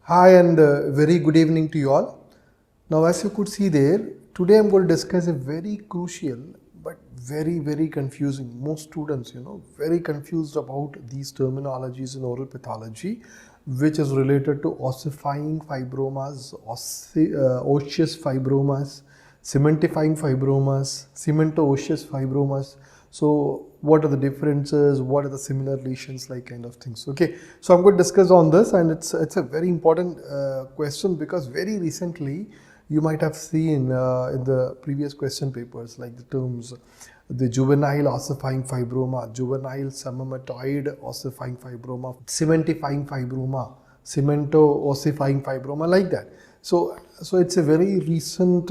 Hi and very good evening to you all. Now as you could see there, today I'm going to discuss a very crucial but very confusing. Most students, very confused about these terminologies in oral pathology, which is related to ossifying fibromas, osseous fibromas, cementifying fibromas, cemento-osseous fibromas. So what are the differences, what are the similar lesions, like kind of things. Okay, so I'm going to discuss on this, and it's a very important question, because very recently you might have seen in the previous question papers, like the terms the juvenile ossifying fibroma, juvenile sematoid ossifying fibroma, cementifying fibroma, cemento-ossifying fibroma, like that. So it's a very recent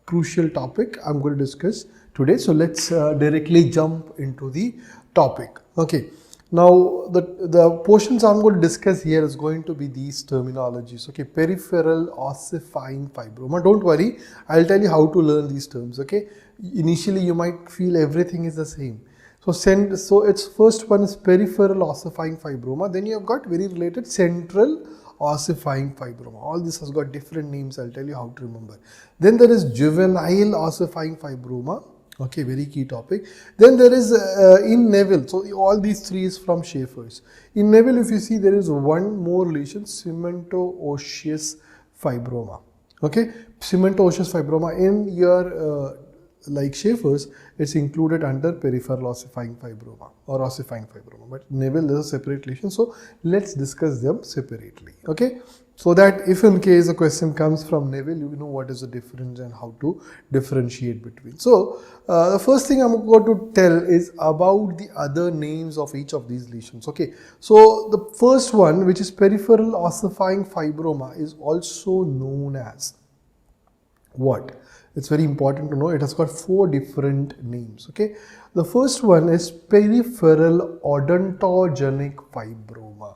crucial topic I'm going to discuss today. So let's directly jump into the topic. Okay, now the portions I'm going to discuss here is going to be these terminologies. Okay, peripheral ossifying fibroma. Don't worry, I'll tell you how to learn these terms. Okay, initially you might feel everything is the same. So its first one is peripheral ossifying fibroma. Then you have got very related central ossifying fibroma. All this has got different names. I'll tell you how to remember. Then there is juvenile ossifying fibroma. Okay, very key topic. Then there is in Neville. So all these three is from Schaeffer's. In Neville, if you see, there is one more lesion, cemento-osseous fibroma. Okay, cemento-osseous fibroma. In your like Schaeffer's, it's included under peripheral ossifying fibroma or ossifying fibroma. But Neville is a separate lesion. So let's discuss them separately. Okay, so that if in case a question comes from Neville, you know what is the difference and how to differentiate between. So the first thing I'm going to tell is about the other names of each of these lesions. Okay, so the first one, which is peripheral ossifying fibroma, is also known as what? It's very important to know it has got four different names. Okay, the first one is peripheral odontogenic fibroma.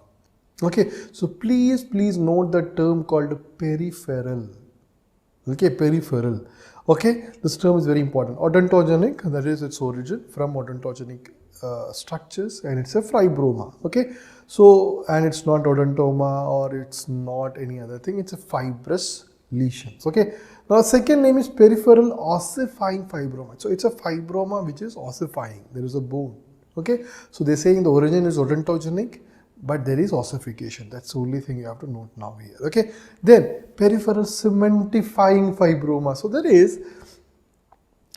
Okay, so please note the term called peripheral. Okay, peripheral. Okay, this term is very important. Odontogenic, that is its origin from odontogenic structures, and it's a fibroma. Okay, so and it's not odontoma or it's not any other thing. It's a fibrous lesions. Okay, now second name is peripheral ossifying fibroma. So it's a fibroma which is ossifying. There is a bone. Okay, so they're saying the origin is odontogenic, but there is ossification. That's the only thing you have to note now here. Okay, then peripheral cementifying fibroma. So there is,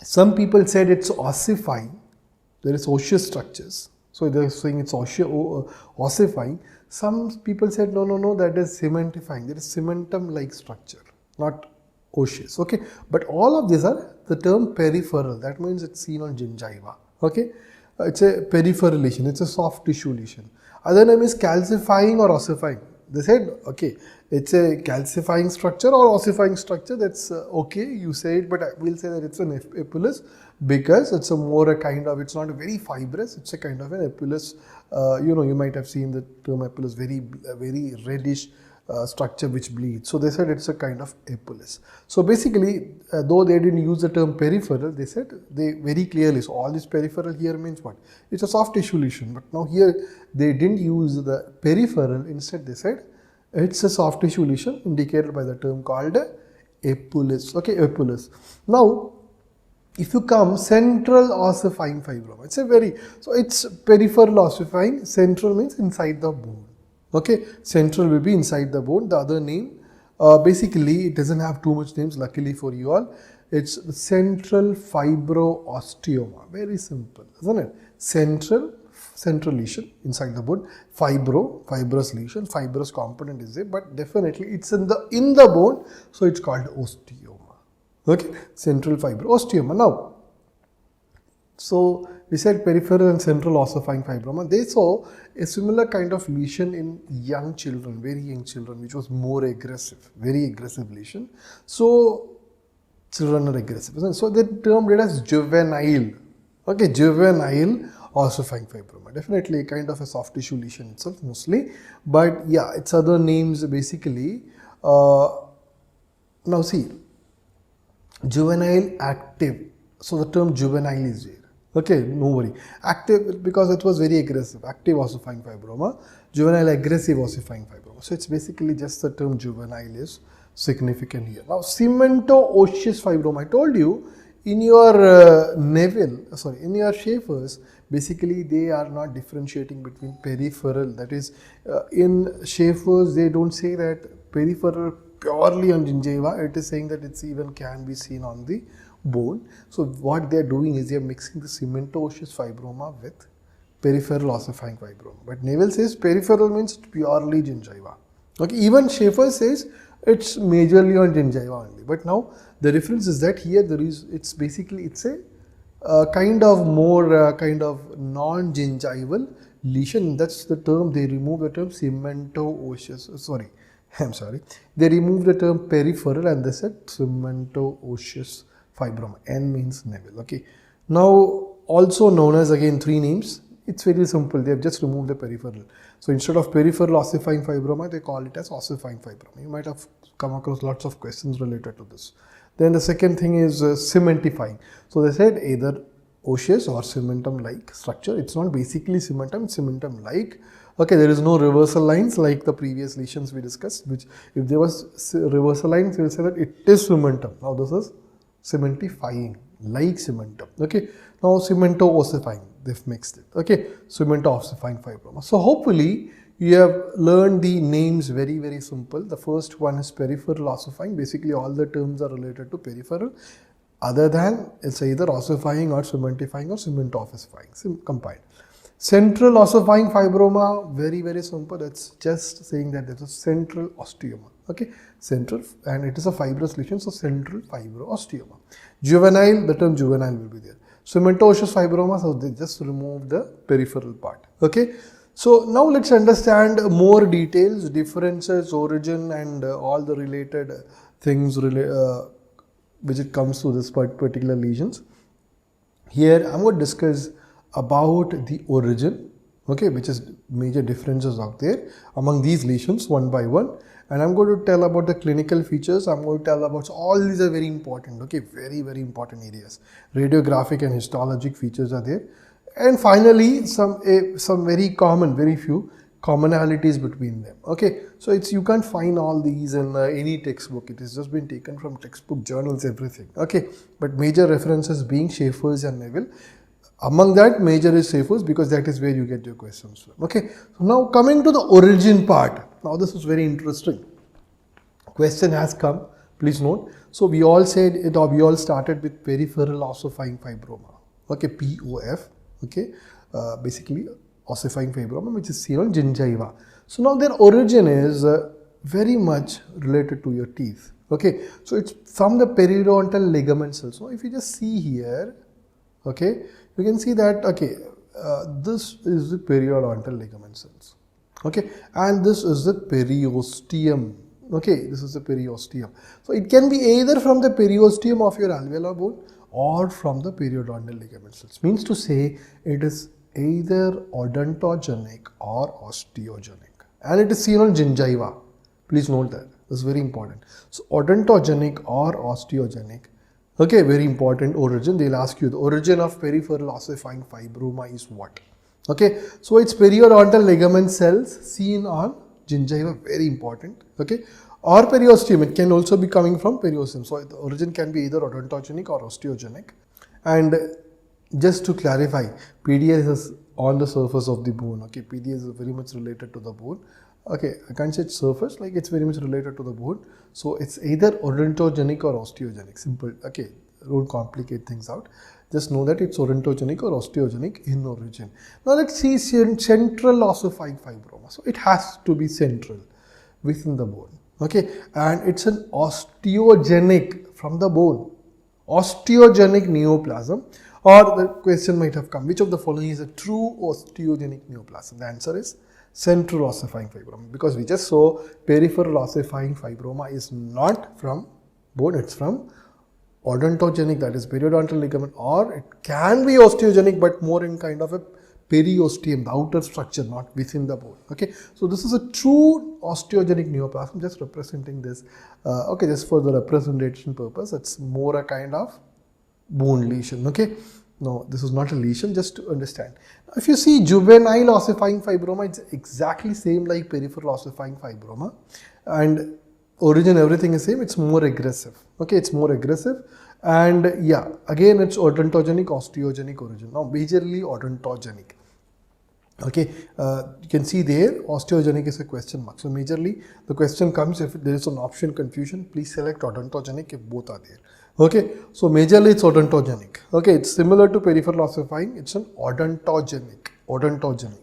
some people said it's ossifying. There is osseous structures. So they're saying it's ossifying. Some people said no, that is cementifying. There is cementum-like structure, not osseous. Okay, but all of these are the term peripheral. That means it's seen on gingiva. Okay, it's a peripheral lesion. It's a soft tissue lesion. Other name is calcifying or ossifying. They said, okay, it's a calcifying structure or ossifying structure. That's okay, you say it, but I will say that it's an epulis, because it's a kind of, it's not a very fibrous, it's a kind of an epulis. You might have seen the term epulis, very reddish structure which bleeds. So they said it's a kind of epulis. So basically, though they didn't use the term peripheral, they said they very clearly, so all this peripheral here means what? It's a soft tissue lesion. But now here they didn't use the peripheral. Instead they said it's a soft tissue lesion indicated by the term called epulis. Okay, epulis. Now if you come central ossifying fibroma, so it's peripheral ossifying. Central means inside the bone. Okay, central will be inside the bone. The other name, basically it doesn't have too much names, luckily for you all. It's central fibroosteoma. Very simple, isn't it? Central lesion inside the bone. Fibrous lesion. Fibrous component is there, but definitely it's in the bone, so it's called osteoma. Okay, central fibroosteoma. Now, so we said peripheral and central ossifying fibroma. They saw a similar kind of lesion in young children, very young children, which was more aggressive, very aggressive lesion. So children are aggressive. So they termed it as juvenile. Okay, juvenile ossifying fibroma. Definitely kind of a soft tissue lesion itself mostly. But yeah, its other names basically. Now see, juvenile active. So the term juvenile is there. Okay, no worry. Active, because it was very aggressive, active ossifying fibroma, juvenile aggressive ossifying fibroma. So it's basically just the term juvenile is significant here. Now, cemento-osseous fibroma, I told you in your in your Schaeffer's, basically they are not differentiating between peripheral, that is, in Schaeffer's they don't say that peripheral purely on gingiva, it is saying that it's even can be seen on the bone. So what they are doing is they are mixing the cemento-osseous fibroma with peripheral ossifying fibroma. But Neville says peripheral means purely gingiva. Okay, even Schaeffer says it's majorly on gingiva only. But now the difference is that here it's a kind of more kind of non-gingival lesion. That's the term, they remove the term cemento-osseous. They removed the term peripheral and they said cemento-osseous fibroma. N means Neville. Okay. Now, also known as, again, three names. It's very simple. They have just removed the peripheral. So instead of peripheral ossifying fibroma, they call it as ossifying fibroma. You might have come across lots of questions related to this. Then the second thing is cementifying. So they said either osseous or cementum-like structure. It's not basically cementum, it's cementum-like. Okay, there is no reversal lines like the previous lesions we discussed, which if there was reversal lines, we will say that it is cementum. Now this is cementifying, like cementum. Okay, now cemento-ossifying, they've mixed it. Okay, cemento-ossifying fibroma. So hopefully you have learned the names very, very simple. The first one is peripheral ossifying. Basically all the terms are related to peripheral, other than it's either ossifying or cementifying or cemento-ossifying, combined. Central ossifying fibroma, very, very simple. That's just saying that there's a central osteoma. Okay, central, and it is a fibrous lesion, so central fibro-osteoma. Juvenile, the term juvenile will be there. Cemento-osseous fibroma, so they just remove the peripheral part. Okay, so now let's understand more details, differences, origin, and all the related things which it comes to this particular lesions. Here I'm going to discuss about the origin, okay, which is major differences out there among these lesions one by one, and I'm going to tell about the clinical features. I'm going to tell about, so all these are very important, okay, very, very important areas. Radiographic and histologic features are there, and finally some very few commonalities between them. Okay, so you can't find all these in any textbook. It has just been taken from textbook, journals, everything. Okay, but major references being Schaeffer's and Neville. Among that, major is Schaeffer's, because that is where you get your questions from. Okay, so now coming to the origin part. Now this is very interesting. Question has come, please note. So we all said it, or we all started with peripheral ossifying fibroma. Okay, POF. Okay, basically ossifying fibroma, which is seen on gingiva. So now their origin is very much related to your teeth. Okay, so it's from the periodontal ligament cells. So if you just see here, okay, you can see that, okay, this is the periodontal ligament cells, okay, and this is the periosteum, okay, this is the periosteum. So it can be either from the periosteum of your alveolar bone or from the periodontal ligament cells. Means to say it is either odontogenic or osteogenic, and it is seen on gingiva. Please note that, this is very important. So odontogenic or osteogenic. Okay, very important origin. They'll ask you the origin of peripheral ossifying fibroma is what? Okay, so it's periodontal ligament cells seen on gingiva, very important. Okay, or periosteum. It can also be coming from periosteum. So the origin can be either odontogenic or osteogenic. And just to clarify, PDS is on the surface of the bone. Okay, PDS is very much related to the bone. Okay, I can't say it's surface, like it's very much related to the bone. So it's either odontogenic or osteogenic. Simple. Okay, don't complicate things out. Just know that it's odontogenic or osteogenic in origin. Now let's see central ossifying fibroma. So it has to be central within the bone. Okay, and it's an osteogenic from the bone. Osteogenic neoplasm. Or the question might have come, which of the following is a true osteogenic neoplasm? The answer is central ossifying fibroma, because we just saw peripheral ossifying fibroma is not from bone, it's from odontogenic, that is periodontal ligament, or it can be osteogenic but more in kind of a periosteum, the outer structure, not within the bone. Okay, so this is a true osteogenic neoplasm, just representing this. Just for the representation purpose, it's more a kind of bone lesion. Okay, No, this is not a lesion, just to understand. If you see juvenile ossifying fibroma, it's exactly same like peripheral ossifying fibroma, and origin, everything is same. It's more aggressive. Okay, it's more aggressive, and yeah, again it's odontogenic, osteogenic origin. Now majorly odontogenic. Okay, you can see there osteogenic is a question mark. So majorly the question comes if there is an option confusion, please select odontogenic if both are there. Okay, so majorly it's odontogenic. Okay, it's similar to peripheral ossifying, it's an odontogenic.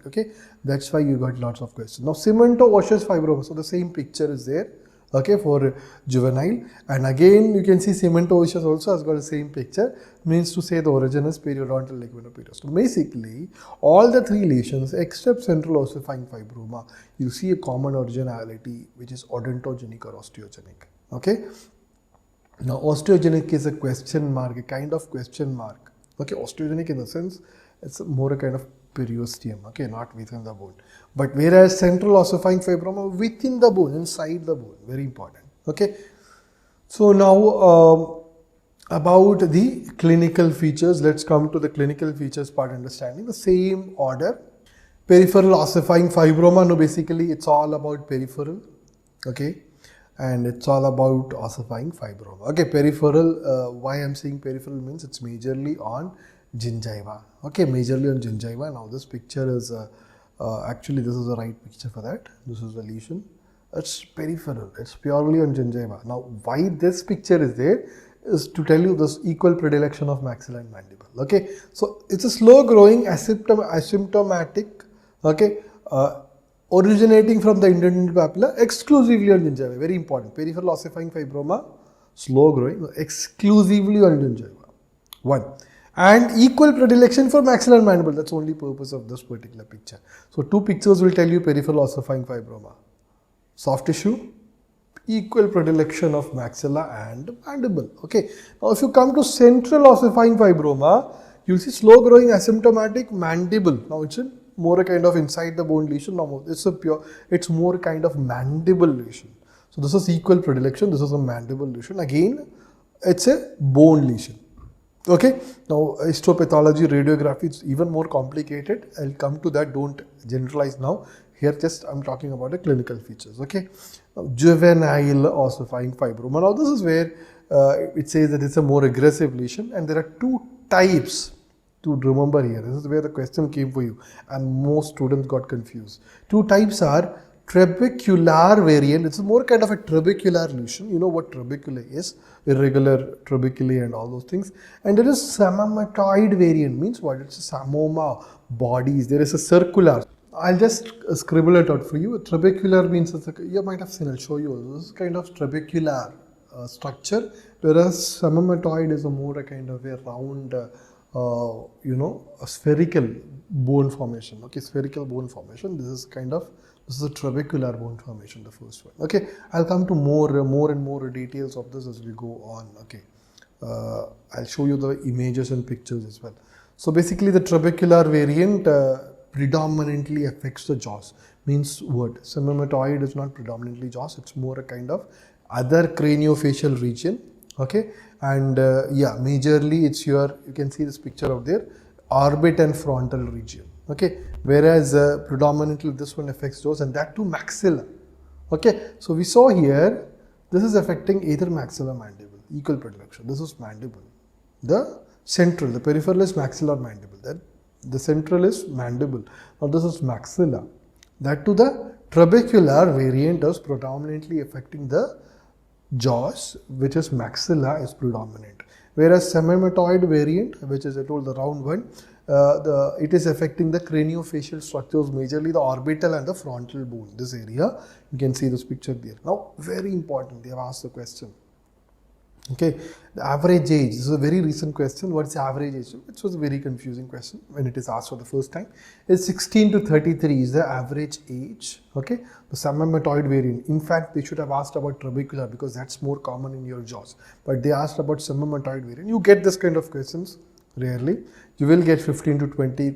Okay, that's why you got lots of questions. Now cemento-osseous fibroma, so the same picture is there. Okay, for juvenile, and again you can see cemento-osseous also has got the same picture, means to say the origin is periodontal ligamentoperiosteal. So basically all the three lesions except central ossifying fibroma, you see a common originality which is odontogenic or osteogenic. Okay, now osteogenic is a question mark, a kind of question mark. Okay, osteogenic in the sense it's more a kind of periosteum, okay, not within the bone. But whereas central ossifying fibroma within the bone, inside the bone, very important. Okay, so now about the clinical features, let's come to the clinical features part, understanding the same order. Peripheral ossifying fibroma, no, basically it's all about peripheral, okay, and it's all about ossifying fibroma. Okay, peripheral, why I'm saying peripheral means it's majorly on gingiva. Okay, majorly on gingiva. Now this picture is actually this is the right picture for that. This is the lesion. It's peripheral. It's purely on gingiva. Now why this picture is there is to tell you this equal predilection of maxilla and mandible. Okay, so it's a slow growing asymptomatic. Okay, originating from the indented papilla exclusively on gingiva. Very important. Peripheral ossifying fibroma, slow growing, exclusively on gingiva. One. And equal predilection for maxilla and mandible. That's the only purpose of this particular picture. So two pictures will tell you peripheral ossifying fibroma. Soft tissue, equal predilection of maxilla and mandible. Okay. Now if you come to central ossifying fibroma, you'll see slow growing asymptomatic mandible. Now it's more a kind of inside the bone lesion. Now it's more kind of mandible lesion. So this is equal predilection. This is a mandible lesion. Again, it's a bone lesion. Okay, now histopathology, radiography, it's even more complicated. I'll come to that, don't generalize now. Here just I'm talking about the clinical features. Okay, now, juvenile ossifying fibroma. Now this is where it says that it's a more aggressive lesion, and there are two types to remember here. This is where the question came for you and most students got confused. Two types are trabecular variant. It's more kind of a trabecular lesion. You know what trabeculae is, irregular trabeculae and all those things. And there is samamatoid variant, means what? It's a samoma bodies. There is a circular. I'll just scribble it out for you. Trabecular means, you might have seen, I'll show you. This is kind of trabecular structure, whereas samamatoid is a more a kind of a round, a spherical bone formation. Okay, spherical bone formation. This is a trabecular bone formation, the first one. Okay, I'll come to more and more details of this as we go on. Okay, I'll show you the images and pictures as well. So basically the trabecular variant predominantly affects the jaws. Means what? Samamatoid is not predominantly jaws, it's more a kind of other craniofacial region. Okay, and yeah, majorly it's you can see this picture out there, orbit and frontal region. Okay, whereas predominantly this one affects jaws, and that too maxilla. Okay, so we saw here this is affecting either maxilla or mandible, equal predilection. This is mandible. The central, the peripheral is maxilla or mandible. Then the central is mandible. Now this is maxilla. That too the trabecular variant is predominantly affecting the jaws, which is maxilla is predominant. Whereas samamatoid variant, which is I told the round one, it is affecting the craniofacial structures, majorly the orbital and the frontal bone. This area, you can see this picture there. Now, very important, they have asked the question. Okay, the average age, this is a very recent question. What's the average age? It was a very confusing question when it is asked for the first time. It's 16 to 33 is the average age. Okay, the samamatoid variant. In fact, they should have asked about trabecular because that's more common in your jaws. But they asked about samamatoid variant. You get this kind of questions rarely. You will get 15 to 20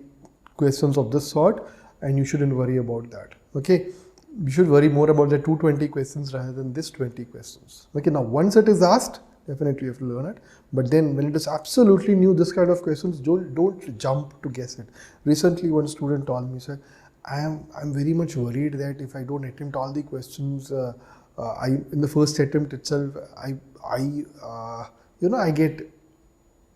questions of this sort, and you shouldn't worry about that. Okay, you should worry more about the 220 questions rather than this 20 questions. Okay, now once it is asked, Definitely you have to learn it. But then when it is absolutely new, this kind of questions, don't jump to guess it. Recently one student told me, sir, I'm very much worried that if I don't attempt all the questions, I in the first attempt itself, I get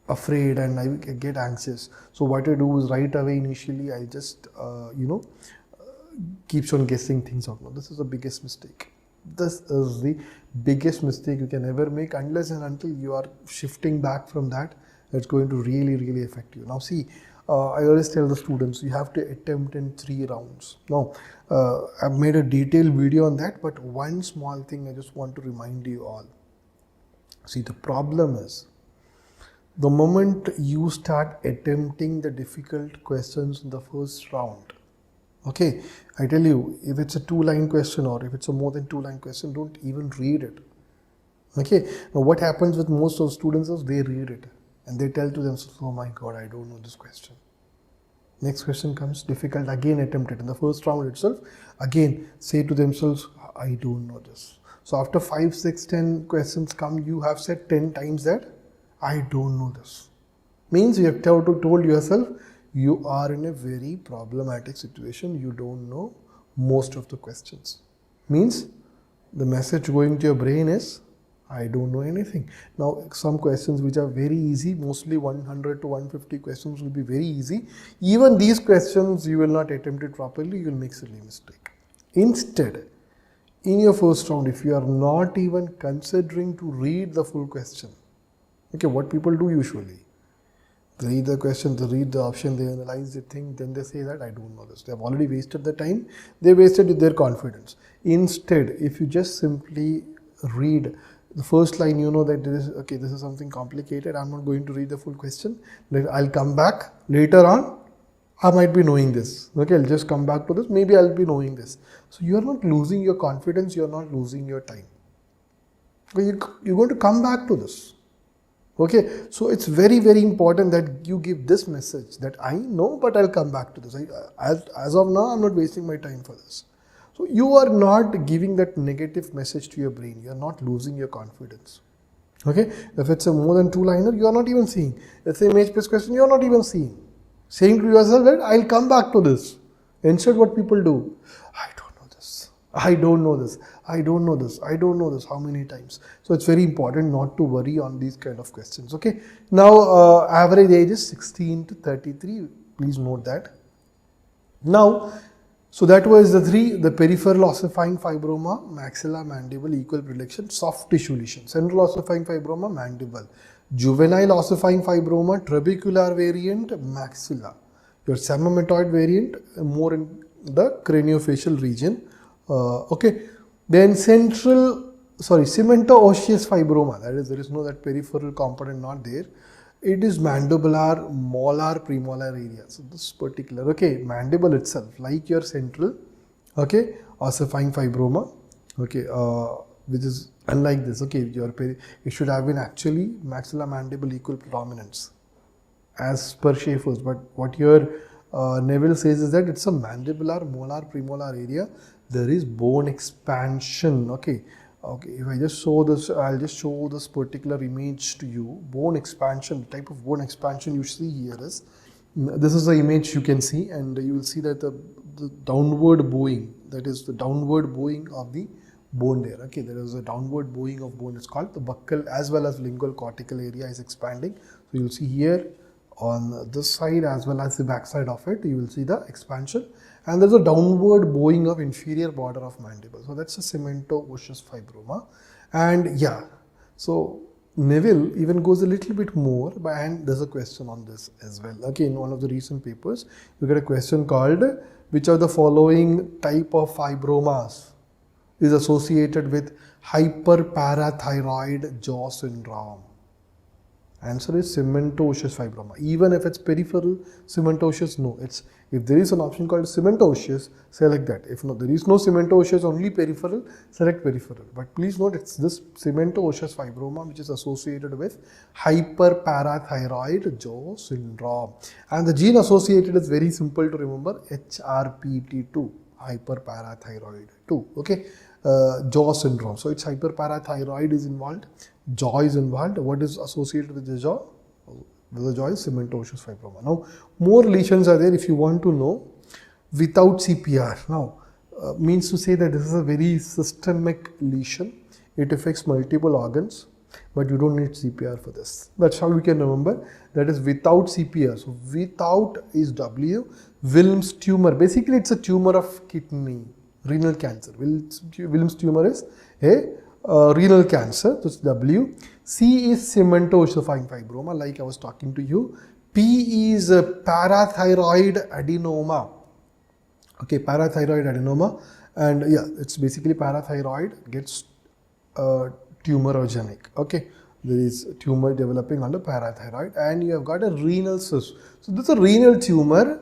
afraid and I get anxious. So what I do is right away initially I just keeps on guessing things out. Now this is the biggest mistake. This is the biggest mistake you can ever make, unless and until you are shifting back from that. It's going to really affect you. Now see, I always tell the students you have to attempt in 3 rounds. Now I've made a detailed video on that, but one small thing I just want to remind you all. See, the problem is the moment you start attempting the difficult questions in the first round, okay, I tell you, if it's a 2-line question or if it's a more than 2-line question, don't even read it. Okay, now what happens with most of the students is they read it and they tell to themselves, oh my god, I don't know this question. Next question comes difficult, again attempt it in the first round itself, again say to themselves, I don't know this. So after 5, 6, 10 questions come, you have said 10 times that I don't know this. Means you have told yourself you are in a very problematic situation. You don't know most of the questions. Means the message going to your brain is I don't know anything. Now some questions which are very easy, mostly 100 to 150 questions will be very easy. Even these questions you will not attempt it properly, you will make silly mistake. Instead, in your first round, if you are not even considering to read the full question, okay, what people do usually, they read the question, they read the option, they analyze the thing, then they say that I don't know this. They have already wasted the time, they wasted their confidence. Instead, if you just simply read the first line, you know that this is something complicated, I'm not going to read the full question, then I'll come back later on, I might be knowing this. Okay, I'll just come back to this, maybe I'll be knowing this. So you are not losing your confidence, you are not losing your time. You're going to come back to this. Okay, so it's very important that you give this message that I know, but I'll come back to this. As of now, I'm not wasting my time for this. So you are not giving that negative message to your brain. You are not losing your confidence. Okay, if it's a more than 2-liner, you are not even seeing. Let's say image-based question, you are not even seeing. Saying to yourself that I'll come back to this. Instead, what people do, I don't know this, I don't know this, I don't know this, I don't know this, how many times? So it's very important not to worry on these kind of questions. Okay. Now, average age is 16 to 33. Please note that. Now, so that was the 3, the peripheral ossifying fibroma, maxilla, mandible, equal predilection, soft tissue lesion, central ossifying fibroma, mandible, juvenile ossifying fibroma, trabecular variant, maxilla, your semametoid variant, more in the craniofacial region. Okay, then cemento-osseous fibroma, that is, there is no that peripheral component not there. It is mandibular, molar, premolar area. So this particular, okay, mandible itself, like your central, okay, ossifying fibroma, okay, which is unlike this, okay, it should have been actually maxilla mandible equal prominence as per Schaeffer's, but what your Neville says is that it's a mandibular, molar, premolar area. There is bone expansion, okay. Okay, if I just show this, I'll just show this particular image to you. Bone expansion, the type of bone expansion you see here is, this is the image you can see, and you will see that the downward bowing, that is the downward bowing of the bone there. Okay, there is a downward bowing of bone. It's called the buccal as well as lingual cortical area is expanding. So you will see here on this side as well as the back side of it, you will see the expansion. And there's a downward bowing of inferior border of mandible. So that's a cemento-osseous fibroma. And yeah, so Neville even goes a little bit more, and there's a question on this as well. Okay, in one of the recent papers, you get a question called, which of the following type of fibromas is associated with hyperparathyroid jaw syndrome? Answer is cemento-osseous fibroma. Even if it's peripheral cemento-osseous, no. It's, if there is an option called cemento-osseous, select that. If no, there is no cemento-osseous, only peripheral, select peripheral. But please note, it's this cemento-osseous fibroma which is associated with hyperparathyroid jaw syndrome. And the gene associated is very simple to remember, HRPT2, hyperparathyroid 2. Okay, jaw syndrome. So it's hyperparathyroid is involved. jaw is involved. What is associated with the jaw? With the jaw is cementosseous fibroma. Now, more lesions are there if you want to know without CPR. Now, means to say that this is a very systemic lesion. It affects multiple organs, but you don't need CPR for this. That's how we can remember. That is without CPR. So, without is W. Wilms tumor. Basically, it's a tumor of kidney, renal cancer. Wilms tumor is a renal cancer. That's W. C is cementosifying fibroma, like I was talking to you. P is parathyroid adenoma. Okay, parathyroid adenoma, and yeah, it's basically parathyroid gets tumorogenic. Okay, there is tumor developing on the parathyroid, and you have got a renal cyst. So this is a renal tumor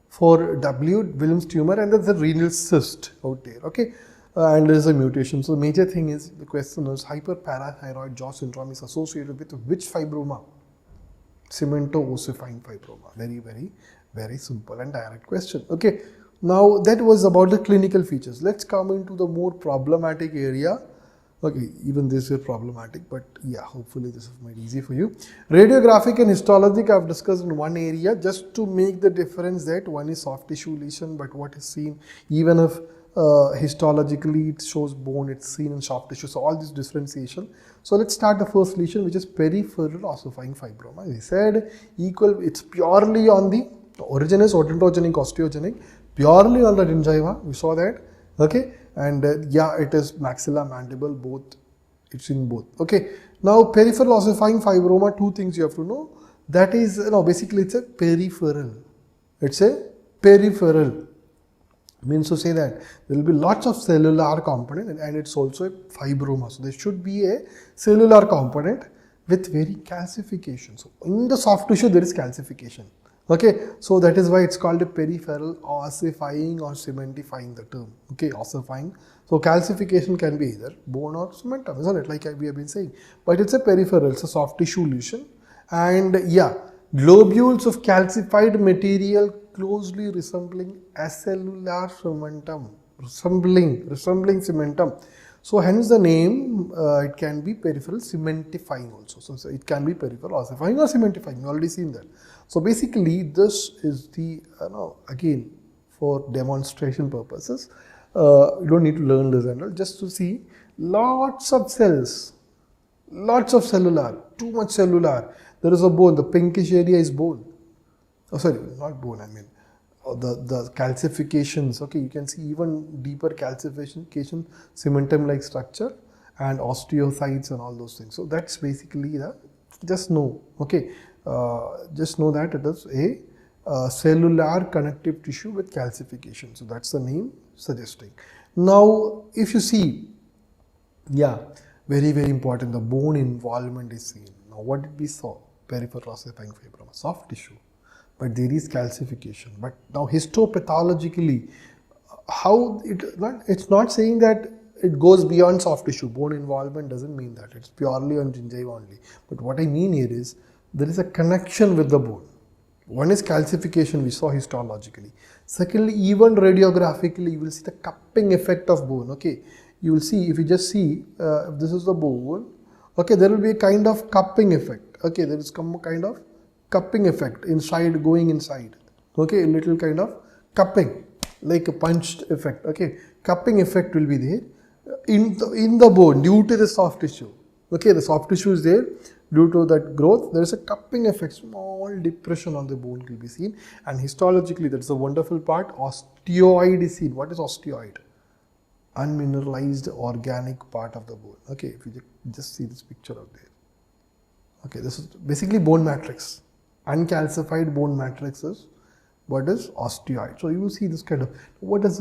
for W, Wilms tumor, and there's a renal cyst out there. Okay, and there is a mutation. So major thing is, the question is, hyperparathyroid jaw syndrome is associated with which fibroma? Cemento-ossifying fibroma. Very simple and direct question. Okay. Now that was about the clinical features. Let's come into the more problematic area. Okay, even this is problematic, but yeah, hopefully this is made easy for you. Radiographic and histologic I have discussed in one area, just to make the difference that one is soft tissue lesion, but what is seen, even if histologically it shows bone, it's seen in soft tissue. So all this differentiation. So let's start the first lesion, which is peripheral ossifying fibroma. We said it's purely on the origin is odontogenic, osteogenic, purely on the gingiva, we saw that. Okay, and yeah, it is maxilla, mandible, both, it's in both. Okay, now peripheral ossifying fibroma, two things you have to know. That is, basically it's a peripheral. It's a peripheral. Means to say that there will be lots of cellular component, and it's also a fibroma. So there should be a cellular component with very calcification. So in the soft tissue there is calcification. Okay, so that is why it's called a peripheral ossifying or cementifying, the term. Okay, ossifying. So calcification can be either bone or cementum, isn't it? Like we have been saying. But it's a peripheral, it's a soft tissue lesion. And yeah, globules of calcified material closely resembling acellular cementum. Resembling cementum. So hence the name, it can be peripheral cementifying also. So it can be peripheral ossifying or cementifying. You already seen that. So basically this is the, again, for demonstration purposes, you don't need to learn this and all, just to see lots of cells, lots of cellular, too much cellular. There is a bone, the pinkish area is bone. Oh sorry, not bone, I mean the calcifications. Okay, you can see even deeper calcification, cementum-like structure, and osteocytes and all those things. So that's basically the, just know, okay, just know that it is a cellular connective tissue with calcification. So that's the name suggesting. Now if you see, yeah, very important, the bone involvement is seen. Now what did we saw? Peripheral ossifying fibroma, soft tissue, but there is calcification. But now histopathologically, how it's not saying that it goes beyond soft tissue. Bone involvement doesn't mean that. It's purely on gingiva only. But what I mean here is, there is a connection with the bone. One is calcification, we saw histologically. Secondly, even radiographically, you will see the cupping effect of bone. Okay, you will see, if you just see, if this is the bone, okay, there will be a kind of cupping effect. Okay, there is some kind of cupping effect inside, going inside. Okay, a little kind of cupping, like a punched effect. Okay, cupping effect will be there in the bone due to the soft tissue. Okay, the soft tissue is there. Due to that growth, there is a cupping effect, small depression on the bone will be seen. And histologically, that's a wonderful part, osteoid is seen. What is osteoid? Unmineralized organic part of the bone. Okay, if you just see this picture out there. Okay, this is basically bone matrix. Uncalcified bone matrix is what is osteoid. So you will see this kind of, what does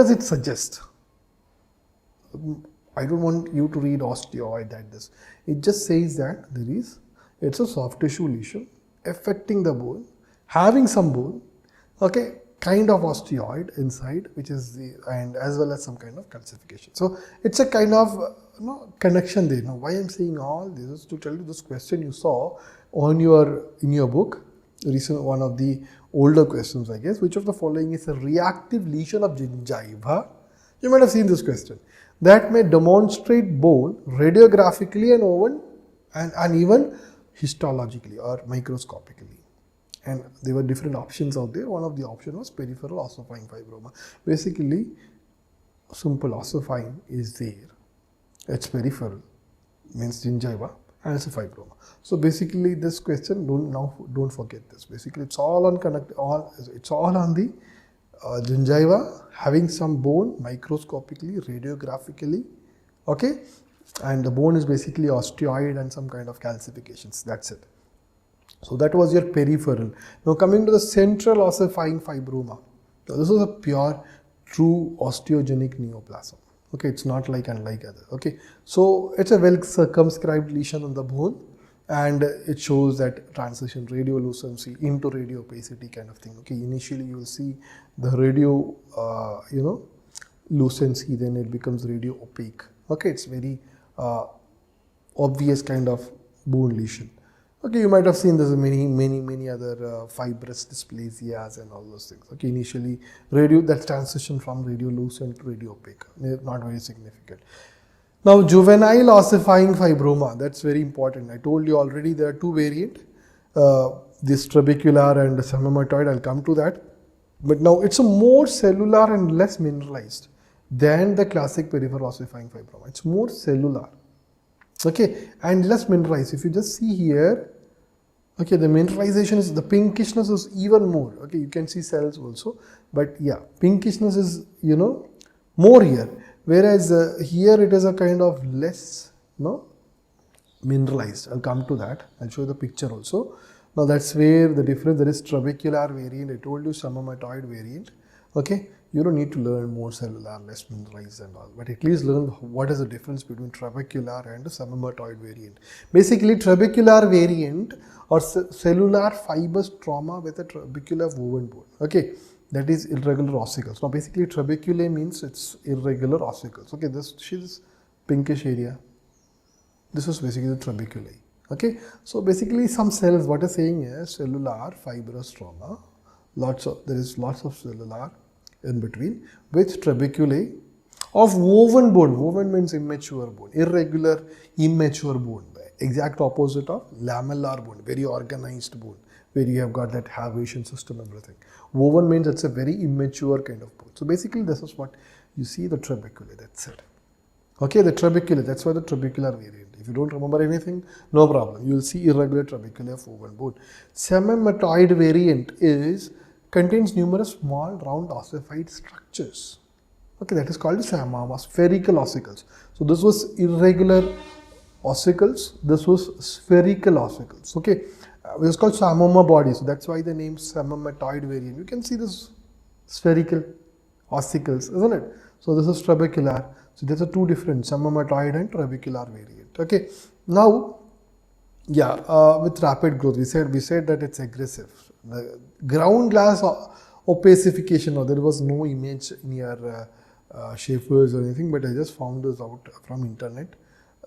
it suggest? I don't want you to read osteoid like this. It just says that it's a soft tissue lesion affecting the bone, having some bone, okay, kind of osteoid inside, which is and as well as some kind of calcification. So it's a kind of connection there. Now why I'm saying all this is to tell you this question you saw in your book, recent one of the older questions, I guess. Which of the following is a reactive lesion of gingiva? You might have seen this question. That may demonstrate bone radiographically and and even histologically or microscopically. And there were different options out there. One of the options was peripheral ossifying fibroma. Basically, simple ossifying is there. It's peripheral, means gingiva, and it's a fibroma. So basically, this question don't forget this. Basically, it's all on it's all on the gingiva having some bone microscopically, radiographically, okay, and the bone is basically osteoid and some kind of calcifications. That's it. So that was your peripheral. Now coming to the central ossifying fibroma. Now this is a pure, true osteogenic neoplasm. Okay, it's not like unlike other. Okay, so it's a well circumscribed lesion on the bone, and it shows that transition radiolucency into radiopacity kind of thing. Okay, initially you will see the radio, lucency, then it becomes radio opaque. Okay, it's very obvious kind of bone lesion. Okay, you might have seen there's many other fibrous dysplasias and all those things. Okay, initially that transition from radiolucent to radio opaque, not very significant. Now juvenile ossifying fibroma, that's very important. I told you already there are two variants, this trabecular and cementifying. I'll come to that. But now it's a more cellular and less mineralized than the classic peripheral ossifying fibroma. It's more cellular, okay, and less mineralized. If you just see here, okay, the mineralization is, the pinkishness is even more. Okay, you can see cells also, but yeah, pinkishness is, more here. Whereas here it is a kind of less, mineralized. I'll come to that. I'll show you the picture also. Now that's where the difference, there is trabecular variant, I told you cementifying variant. Okay, you don't need to learn more cellular, less mineralized and all, but at least learn what is the difference between trabecular and the cementifying variant. Basically, trabecular variant or cellular fibrous trauma with a trabecular woven bone. Okay, that is irregular ossicles. Now basically trabeculae means it's irregular ossicles. Okay, this is pinkish area. This is basically the trabeculae. Okay, so basically some cells, what I'm saying is cellular fibrous trauma, there is lots of cellular in between with trabeculae of woven bone. Woven means immature bone, irregular immature bone, exact opposite of lamellar bone, very organized bone, where you have got that halvation system, everything. Woven means it's a very immature kind of bone. So basically this is what you see, the trabeculae, that's it. Okay, the trabeculae, that's why the trabecular variant. If you don't remember anything, no problem. You will see irregular trabeculae of woven bone. Cementifying variant contains numerous small round ossified structures. Okay, that is called pheromas, spherical ossicles. So this was irregular ossicles, this was spherical ossicles. Okay, it was called pheromas body, so that's why the name cementifying variant. You can see this spherical ossicles, isn't it? So this is trabecular. So there's a two different, cementifying and trabecular variant. Okay, now, yeah, with rapid growth, we said that it's aggressive. The ground glass opacification, or there was no image in your Schaefer's or anything, but I just found this out from internet.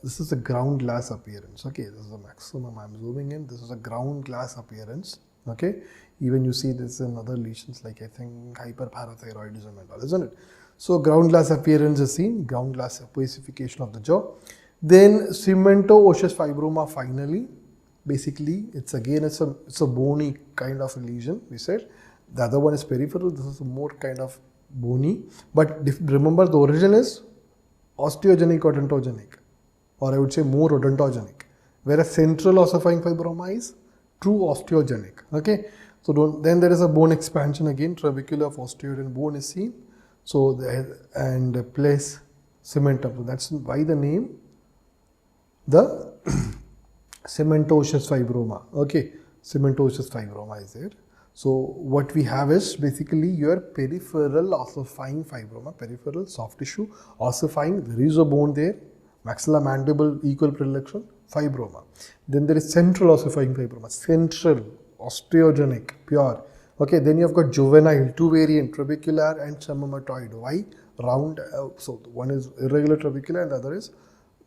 This is a ground glass appearance. Okay, this is the maximum. I'm zooming in. This is a ground glass appearance. Okay, even you see this in other lesions like I think hyperparathyroidism and all, isn't it? So ground glass appearance is seen, ground glass opacification of the jaw. Then cemento-osseous fibroma finally. Basically, it's a bony kind of a lesion, we said. The other one is peripheral, this is a more kind of bony. But remember, the origin is osteogenic odontogenic, or I would say more odontogenic. Whereas central ossifying fibroma is true osteogenic. Okay, so then there is a bone expansion again, trabecular of osteoid and bone is seen. So and place cementum. So that's why the name, the cemento-osseous fibroma. Okay, cemento-osseous fibroma is there. So what we have is basically your peripheral ossifying fibroma, peripheral soft tissue ossifying. There is a bone there, maxilla-mandible equal predilection, fibroma. Then there is central ossifying fibroma, central, osteogenic, pure. Okay, then you have got juvenile, two variant, trabecular and cementifying. Why? Round, so one is irregular trabecular and the other is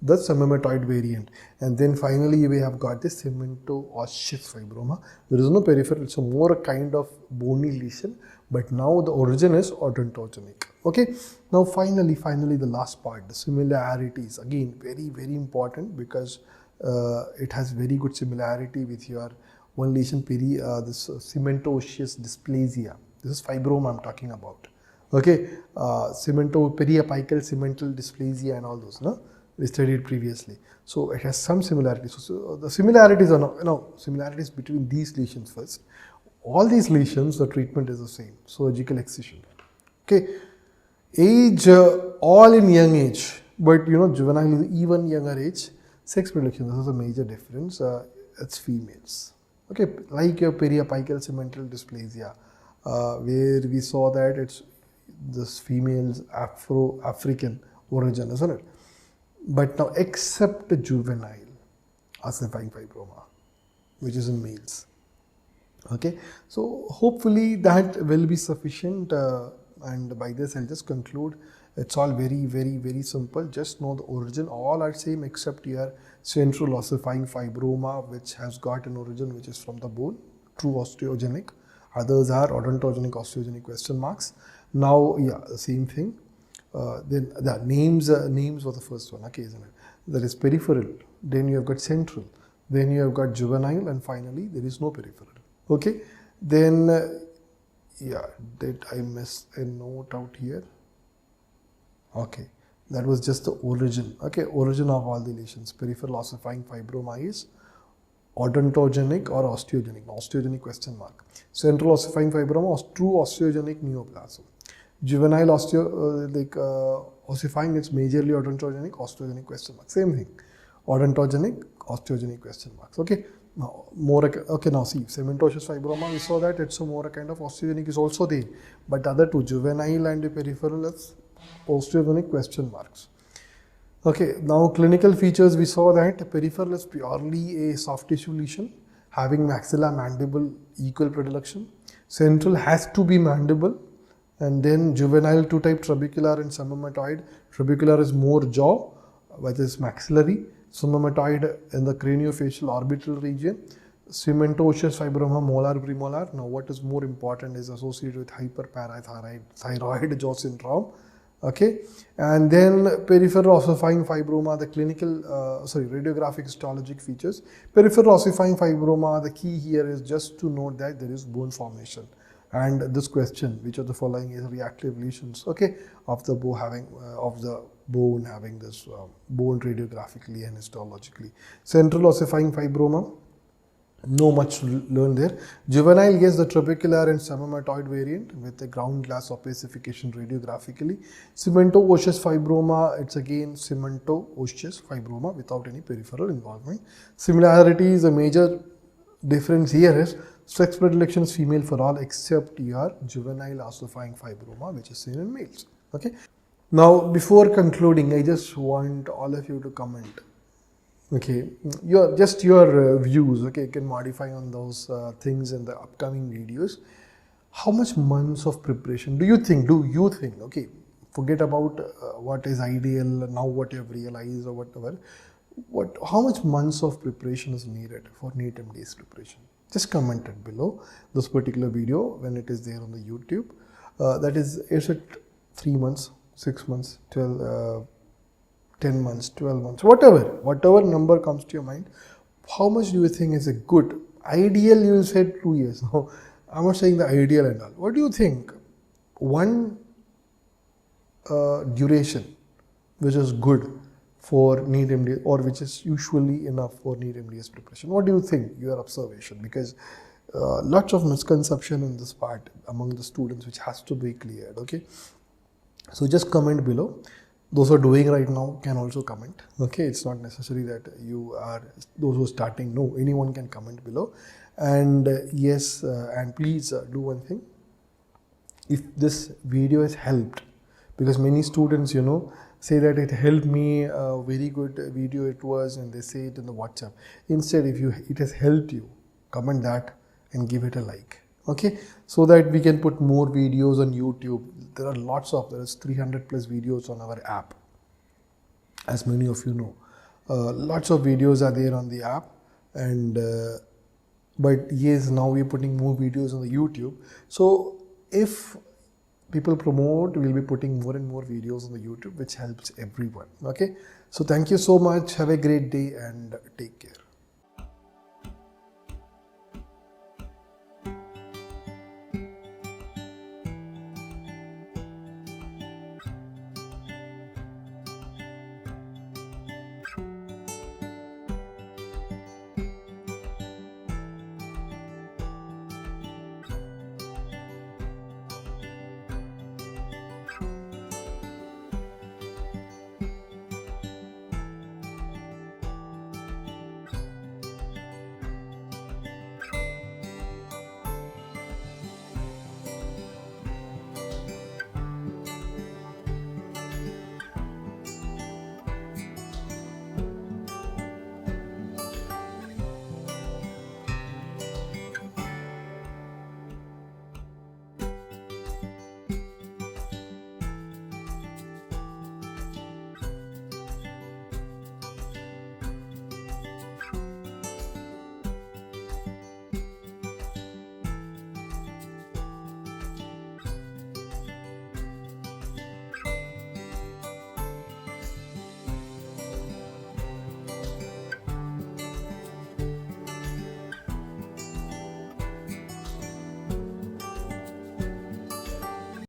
the cementifying variant. And then finally we have got this cemento-osseous fibroma. There is no peripheral, it's a more kind of bony lesion, but now the origin is odontogenic. Okay, now finally the last part, the similarities, again very important, because it has very good similarity with your one lesion this cementosseous dysplasia. This is fibroma I'm talking about. Okay, periapical cemental dysplasia and all those, no? We studied previously. So it has some similarities. So the similarities are similarities between these lesions first. All these lesions, the treatment is the same, surgical excision. Okay, age all in young age, but juvenile is even younger age. Sex predilection, this is a major difference. It's females. Okay, like your periapical cemental dysplasia, where we saw that it's this female's Afro-African origin, isn't it? But now, except the juvenile ossifying fibroma, which is in males. Okay, so hopefully that will be sufficient. And by this, I'll just conclude. It's all very, very, very simple. Just know the origin. All are same except here central ossifying fibroma, which has got an origin which is from the bone, true osteogenic. Others are odontogenic, osteogenic question marks. Now, yeah, the same thing. Then the names was the first one. Okay, isn't it? There is peripheral. Then you have got central. Then you have got juvenile, and finally there is no peripheral. Okay. Then yeah, did I miss a note out here? Okay, that was just the origin. Okay, origin of all the lesions. Peripheral ossifying fibroma is odontogenic or osteogenic. Osteogenic question mark. Central ossifying fibroma, true osteogenic neoplasm. Juvenile ossifying, it's majorly odontogenic, osteogenic question mark. Same thing. Odontogenic, osteogenic question marks. Okay. Now, now see, cementosseous fibroma, we saw that it's a more a kind of osteogenic is also there. But other two, juvenile and the peripheral, is osteogenic question marks. Okay, now clinical features, we saw that peripheral is purely a soft tissue lesion having maxilla mandible equal predilection. Central has to be mandible, and then juvenile two type trabecular and submematoid. Trabecular is more jaw, which is maxillary. Submematoid in the craniofacial orbital region. Cementosseous fibroma, molar, premolar. Now, what is more important is associated with hyperparathyroid jaw syndrome. Okay, and then peripheral ossifying fibroma, the clinical, radiographic histologic features. Peripheral ossifying fibroma, the key here is just to note that there is bone formation. And this question, which of the following is reactive lesions, okay, of the bone having this bone radiographically and histologically. Central ossifying fibroma, no much to learn there. Juvenile, yes, the trabecular and submematoid variant with the ground glass opacification radiographically. Cementosseous fibroma, it's again cementosseous fibroma without any peripheral involvement. Similarities, a major difference here is sex predilection is female for all except your juvenile ossifying fibroma, which is seen in males. Okay. Now, before concluding, I just want all of you to comment. Okay, your views. Okay, you can modify on those things in the upcoming videos. How much months of preparation do you think? Okay, forget about what is ideal now, what you have realized or whatever. How much months of preparation is needed for NEET MDS preparation? Just comment it below this particular video when it is there on the YouTube. That is it 3 months, 6 months, 12, 10 months, 12 months, whatever number comes to your mind. How much do you think is a good? Ideal, you will say 2 years. No, I'm not saying the ideal and all. What do you think? One duration which is good for NEET MDS or which is usually enough for NEET MDS preparation. What do you think, your observation? Because lots of misconception in this part among the students which has to be cleared. Okay, so just comment below. Those who are doing right now can also comment. Okay, it's not necessary that you are those who are starting. No, anyone can comment below. And yes, and please do one thing. If this video has helped, because many students, say that it helped me, a very good video it was, and they say it in the WhatsApp. Instead, if it has helped you, comment that and give it a like. Okay, so that we can put more videos on YouTube. There is 300 plus videos on our app, as many of you know. Lots of videos are there on the app, and but yes, now we're putting more videos on the YouTube. So if people promote, we'll be putting more and more videos on the YouTube, which helps everyone. Okay, So thank you so much. Have a great day and take care.